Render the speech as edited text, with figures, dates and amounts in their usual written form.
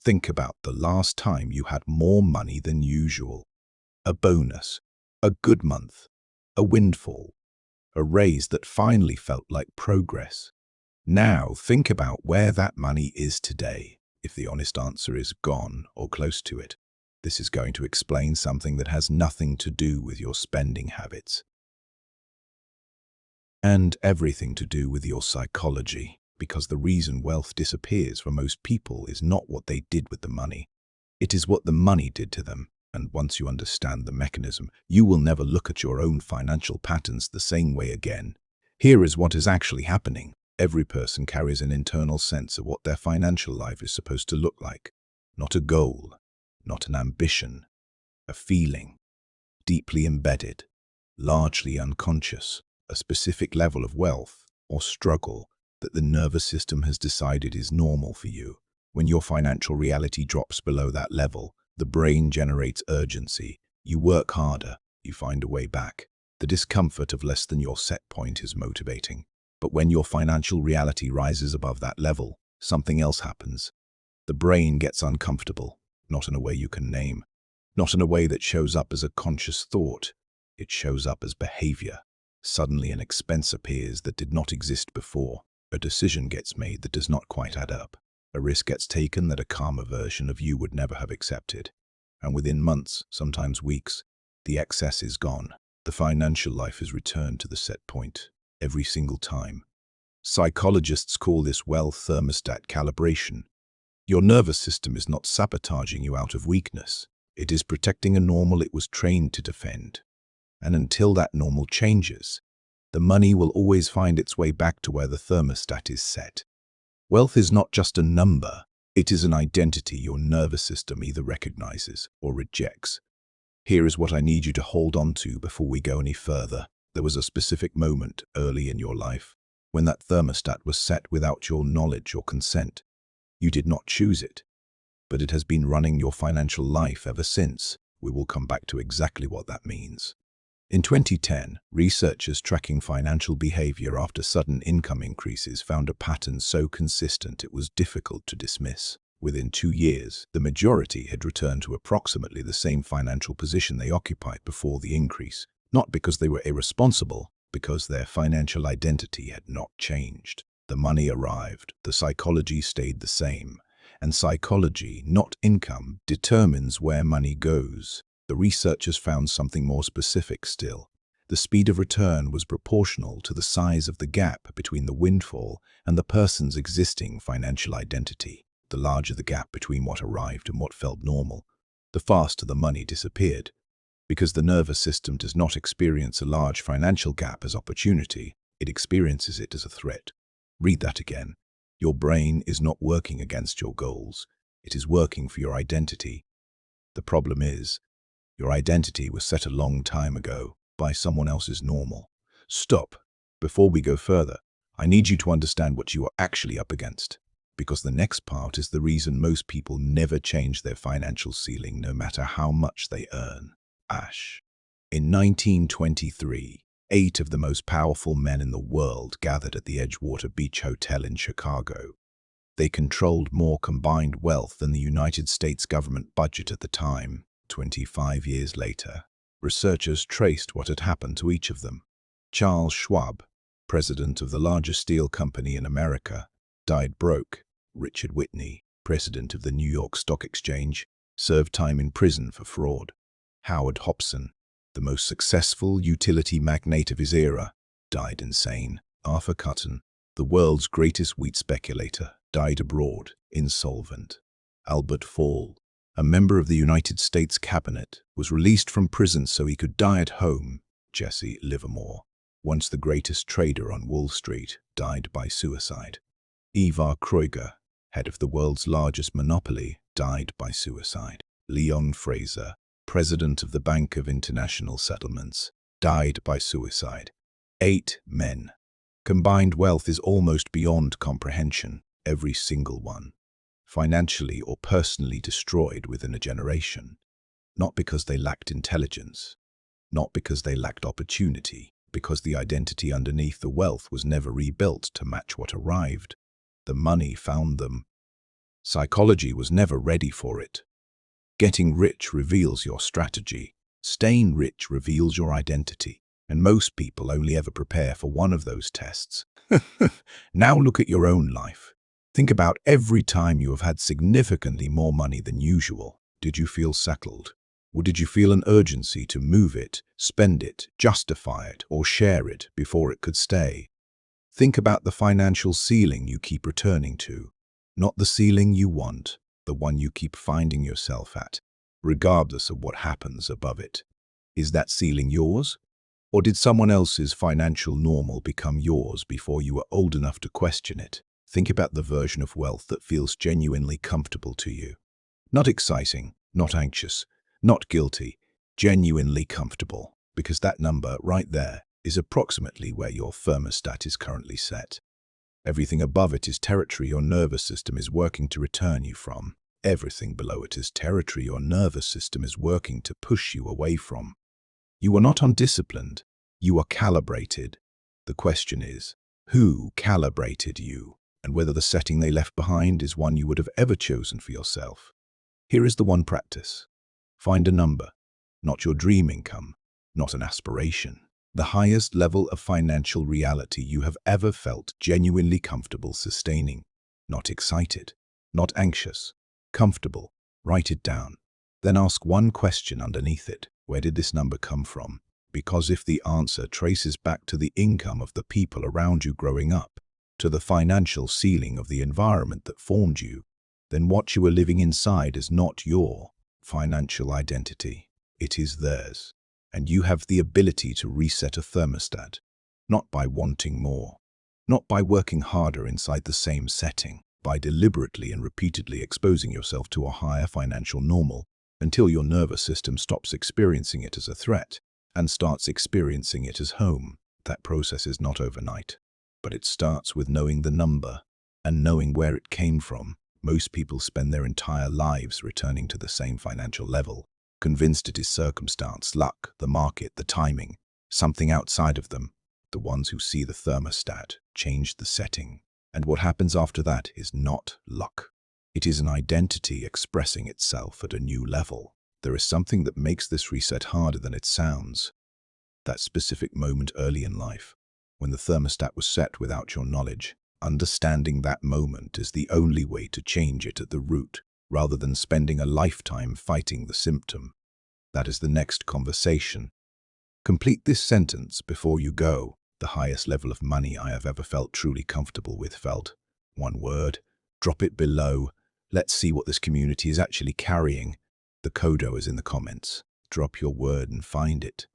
Think about the last time you had more money than usual. A bonus, a good month, a windfall, a raise that finally felt like progress. Now think about where that money is today. If the honest answer is gone or close to it, this is going to explain something that has nothing to do with your spending habits and everything to do with your psychology, because the reason wealth disappears for most people is not what they did with the money. It is what the money did to them. And once you understand the mechanism, you will never look at your own financial patterns the same way again. Here is what is actually happening. Every person carries an internal sense of what their financial life is supposed to look like. Not a goal, not an ambition, a feeling, deeply embedded, largely unconscious, a specific level of wealth or struggle that the nervous system has decided is normal for you. When your financial reality drops below that level, the brain generates urgency. You work harder, you find a way back. The discomfort of less than your set point is motivating. But when your financial reality rises above that level, something else happens. The brain gets uncomfortable, not in a way you can name, not in a way that shows up as a conscious thought. It shows up as behavior. Suddenly an expense appears that did not exist before. A decision gets made that does not quite add up. A risk gets taken that a calmer version of you would never have accepted. And within months, sometimes weeks, the excess is gone. The financial life is returned to the set point every single time. Psychologists call this wealth thermostat calibration. Your nervous system is not sabotaging you out of weakness. It is protecting a normal it was trained to defend. And until that normal changes, the money will always find its way back to where the thermostat is set. Wealth is not just a number, it is an identity your nervous system either recognizes or rejects. Here is what I need you to hold on to before we go any further. There was a specific moment early in your life when that thermostat was set without your knowledge or consent. You did not choose it, but it has been running your financial life ever since. We will come back to exactly what that means. In 2010, researchers tracking financial behavior after sudden income increases found a pattern so consistent it was difficult to dismiss. Within 2 years, the majority had returned to approximately the same financial position they occupied before the increase, not because they were irresponsible, because their financial identity had not changed. The money arrived, the psychology stayed the same, and psychology, not income, determines where money goes. The researchers found something more specific still. The speed of return was proportional to the size of the gap between the windfall and the person's existing financial identity. The larger the gap between what arrived and what felt normal, the faster the money disappeared. Because the nervous system does not experience a large financial gap as opportunity, it experiences it as a threat. Read that again. Your brain is not working against your goals. It is working for your identity. The problem is, your identity was set a long time ago by someone else's normal. Stop. Before we go further, I need you to understand what you are actually up against, because the next part is the reason most people never change their financial ceiling no matter how much they earn. Ash. In 1923, 8 of the most powerful men in the world gathered at the Edgewater Beach Hotel in Chicago. They controlled more combined wealth than the United States government budget at the time. 25 years later, researchers traced what had happened to each of them. Charles Schwab, president of the largest steel company in America, died broke. Richard Whitney, president of the New York Stock Exchange, served time in prison for fraud. Howard Hobson, the most successful utility magnate of his era, died insane. Arthur Cutten, the world's greatest wheat speculator, died abroad, insolvent. Albert Fall, a member of the United States cabinet, was released from prison so he could die at home. Jesse Livermore, once the greatest trader on Wall Street, died by suicide. Ivar Kreuger, head of the world's largest monopoly, died by suicide. Leon Fraser, president of the Bank of International Settlements, died by suicide. 8 men. Combined wealth is almost beyond comprehension, every single one. Financially or personally destroyed within a generation. Not because they lacked intelligence, not because they lacked opportunity, because the identity underneath the wealth was never rebuilt to match what arrived. The money found them. Psychology was never ready for it. Getting rich reveals your strategy. Staying rich reveals your identity. And most people only ever prepare for one of those tests. Now look at your own life. Think about every time you have had significantly more money than usual. Did you feel settled? Or did you feel an urgency to move it, spend it, justify it, or share it before it could stay? Think about the financial ceiling you keep returning to. Not the ceiling you want, the one you keep finding yourself at, regardless of what happens above it. Is that ceiling yours? Or did someone else's financial normal become yours before you were old enough to question it? Think about the version of wealth that feels genuinely comfortable to you. Not exciting, not anxious, not guilty, genuinely comfortable, because that number right there is approximately where your thermostat is currently set. Everything above it is territory your nervous system is working to return you from. Everything below it is territory your nervous system is working to push you away from. You are not undisciplined, you are calibrated. The question is, who calibrated you, and whether the setting they left behind is one you would have ever chosen for yourself. Here is the one practice. Find a number, not your dream income, not an aspiration. The highest level of financial reality you have ever felt genuinely comfortable sustaining. Not excited, not anxious, comfortable. Write it down. Then ask one question underneath it. Where did this number come from? Because if the answer traces back to the income of the people around you growing up, to the financial ceiling of the environment that formed you, then what you are living inside is not your financial identity. It is theirs. And you have the ability to reset a thermostat, not by wanting more, not by working harder inside the same setting, by deliberately and repeatedly exposing yourself to a higher financial normal, until your nervous system stops experiencing it as a threat and starts experiencing it as home. That process is not overnight, but it starts with knowing the number and knowing where it came from. Most people spend their entire lives returning to the same financial level, convinced it is circumstance, luck, the market, the timing, something outside of them. The ones who see the thermostat change the setting, and what happens after that is not luck. It is an identity expressing itself at a new level. There is something that makes this reset harder than it sounds. That specific moment early in life, when the thermostat was set without your knowledge. Understanding that moment is the only way to change it at the root, rather than spending a lifetime fighting the symptom. That is the next conversation. Complete this sentence before you go. The highest level of money I have ever felt truly comfortable with felt. One word. Drop it below. Let's see what this community is actually carrying. The codo is in the comments. Drop your word and find it.